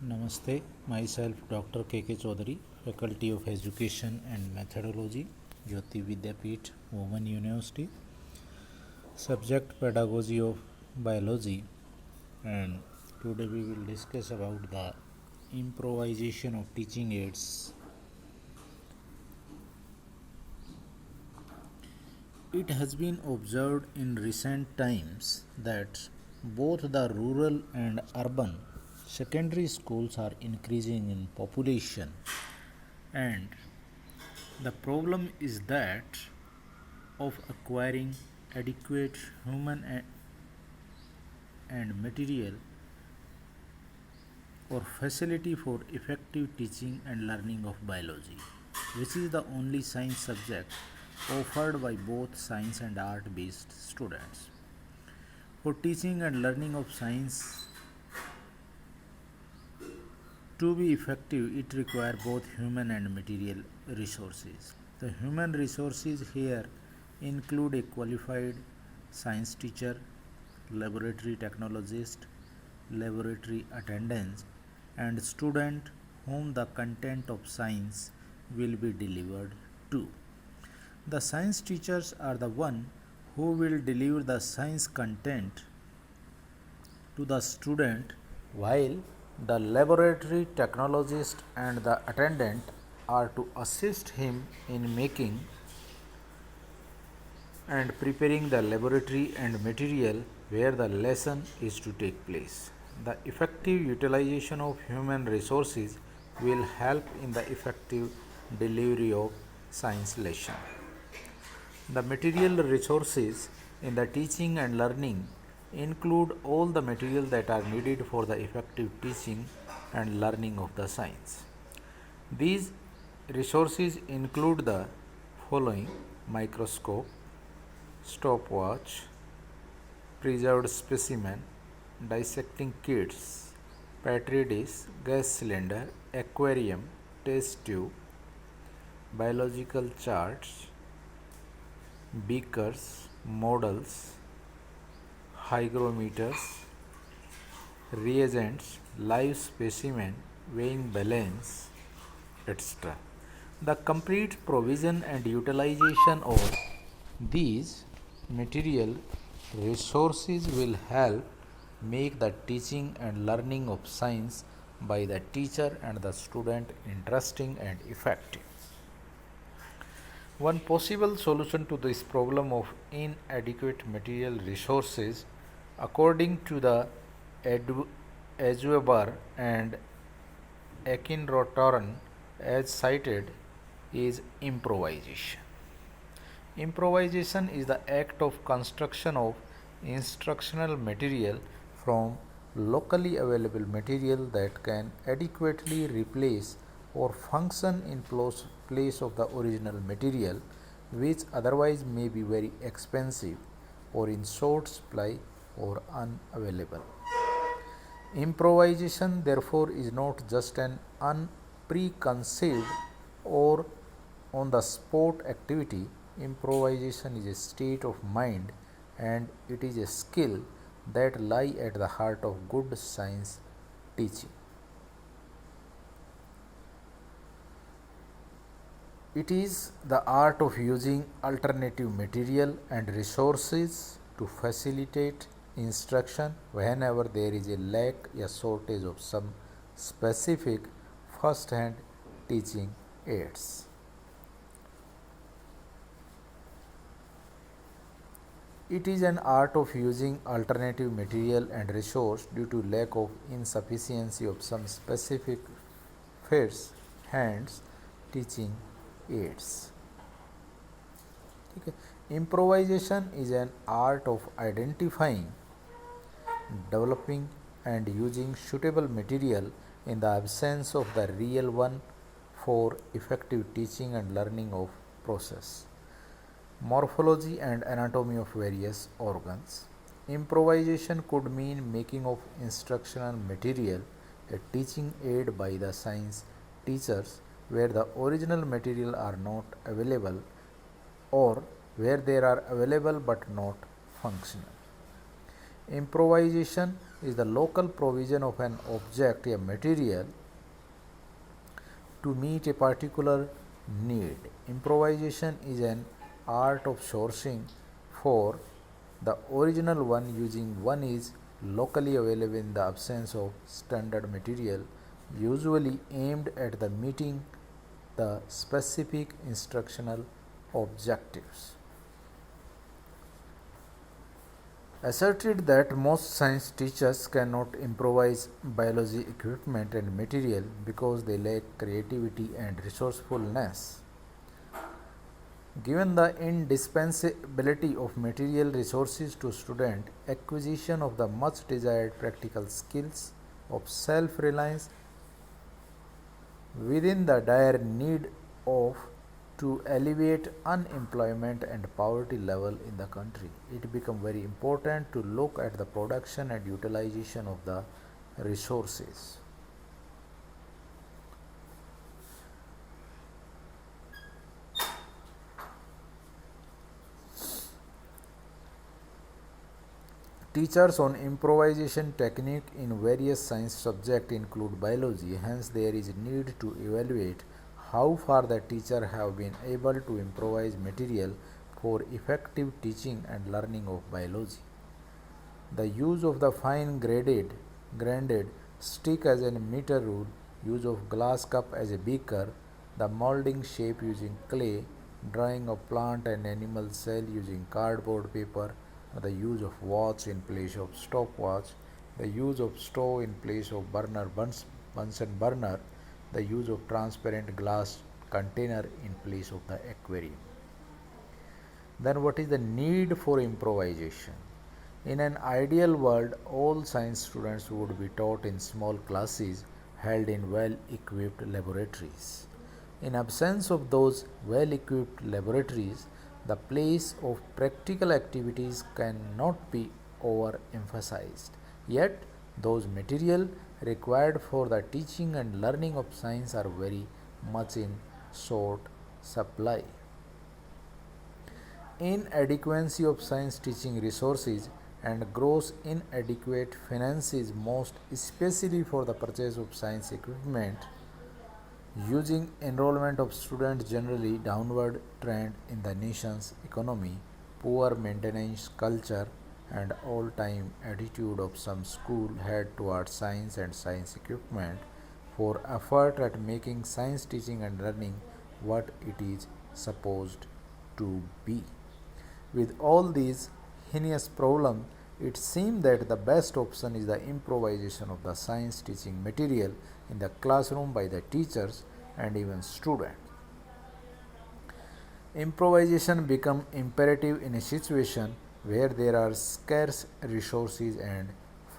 Namaste, myself Dr. K.K. Chaudhary, Faculty of Education and Methodology, Jyoti Vidyapeeth, Women University. Subject Pedagogy of Biology, and today we will discuss about the improvisation of teaching aids. It has been observed in recent times that both the rural and urban secondary schools are increasing in population, and the problem is that of acquiring adequate human and material or facility for effective teaching and learning of biology, which is the only science subject offered by both science and art based students. For teaching and learning of science to be effective, it requires both human and material resources. The human resources here include a qualified science teacher, laboratory technologist, laboratory attendants, and student whom the content of science will be delivered to. The science teachers are the one who will deliver the science content to the student, while the laboratory technologist and the attendant are to assist him in making and preparing the laboratory and material where the lesson is to take place. The effective utilization of human resources will help in the effective delivery of science lesson. The material resources in the teaching and learning include all the material that are needed for the effective teaching and learning of the science. These resources include the following: microscope, stopwatch, preserved specimen, dissecting kits, petri dish, gas cylinder, aquarium, test tube, biological charts, beakers, models, hygrometers, reagents, live specimen, weighing balance, etc. The complete provision and utilization of these material resources will help make the teaching and learning of science by the teacher and the student interesting and effective. One possible solution to this problem of inadequate material resources, according to the Ajuebar and Akinrotorn as cited, is improvisation. Improvisation is the act of construction of instructional material from locally available material that can adequately replace or function in place of the original material, which otherwise may be very expensive or in short supply or unavailable. Improvisation, therefore, is not just an unpreconceived or on the spot activity. Improvisation is a state of mind, and it is a skill that lies at the heart of good science teaching. It is the art of using alternative material and resources to facilitate instruction whenever there is a lack or shortage of some specific first-hand teaching aids. It is an art of using alternative material and resource due to lack of insufficiency of some specific first-hand teaching aids. Okay. Improvisation is an art of identifying, developing and using suitable material in the absence of the real one for effective teaching and learning of process. Morphology and anatomy of various organs. Improvisation could mean making of instructional material a teaching aid by the science teachers where the original material are not available, or where they are available but not functional. Improvisation is the local provision of an object, a material, to meet a particular need. Improvisation is an art of sourcing for the original one using one is locally available in the absence of standard material, usually aimed at the meeting the specific instructional objectives. Asserted that most science teachers cannot improvise biology equipment and material because they lack creativity and resourcefulness. Given the indispensability of material resources to student, acquisition of the much desired practical skills of self-reliance within the dire need of to alleviate unemployment and poverty level in the country, it become very important to look at the production and utilization of the resources. Teachers on improvisation technique in various science subjects include biology, hence there is need to evaluate how far the teacher have been able to improvise material for effective teaching and learning of biology. The use of the fine graded stick as a meter rule, use of glass cup as a beaker, the molding shape using clay, drawing of plant and animal cell using cardboard paper, the use of watch in place of stopwatch, the use of stove in place of Bunsen burner, the use of transparent glass container in place of the aquarium. Then what is the need for improvisation? In an ideal world, all science students would be taught in small classes held in well-equipped laboratories. In absence of those well-equipped laboratories, the place of practical activities cannot be overemphasized. Yet, those material required for the teaching and learning of science are very much in short supply. Inadequacy of science teaching resources and gross inadequate finances, most especially for the purchase of science equipment, using enrollment of students generally downward trend in the nation's economy, poor maintenance culture, and all-time attitude of some school head towards science and science equipment for effort at making science teaching and learning what it is supposed to be. With all these heinous problems, it seems that the best option is the improvisation of the science teaching material in the classroom by the teachers and even students. Improvisation becomes imperative in a situation where there are scarce resources and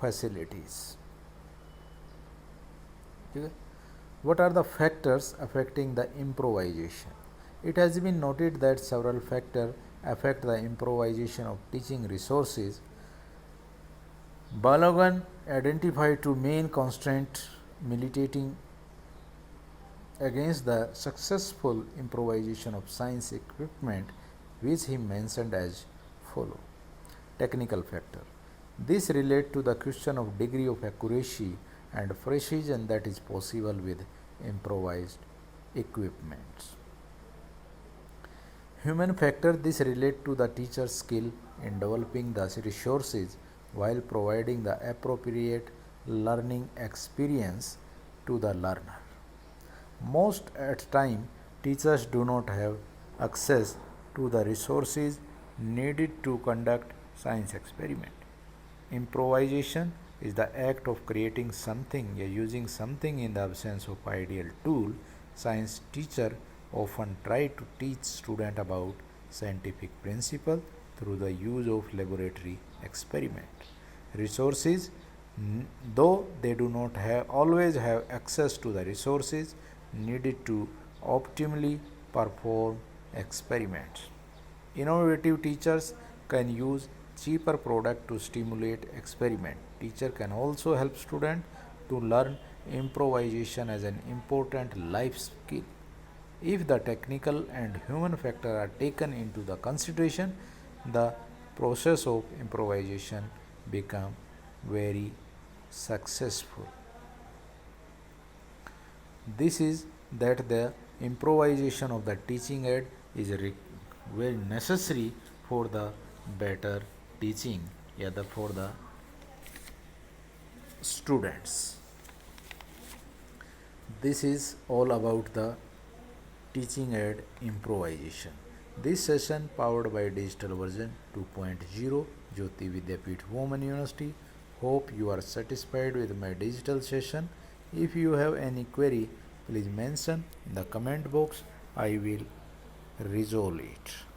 facilities. Okay. What are the factors affecting the improvisation? It has been noted that several factors affect the improvisation of teaching resources. Balogan identified two main constraints militating against the successful improvisation of science equipment, which he mentioned as follow. Technical factor. This relate to the question of degree of accuracy and precision that is possible with improvised equipments. Human factor. This relate to the teacher's skill in developing the resources while providing the appropriate learning experience to the learner. Most at time, teachers do not have access to the resources needed to conduct science experiment. Improvisation is the act of creating something or using something in the absence of ideal tool. Science teacher often try to teach student about scientific principle through the use of laboratory experiment. Resources, though they do not always have access to the resources needed to optimally perform experiments. Innovative teachers can use cheaper product to stimulate experiment. Teacher can also help student to learn improvisation as an important life skill. If the technical and human factor are taken into the consideration, the process of improvisation become very successful. This is that the improvisation of the teaching aid is very necessary for the better teaching, yeah, for the students. This is all about the teaching aid improvisation. This session powered by digital version 2.0 Jyoti Vidyapeeth Women University. Hope you are satisfied with my digital session. If you have any query, please mention in the comment box. I will resolve it.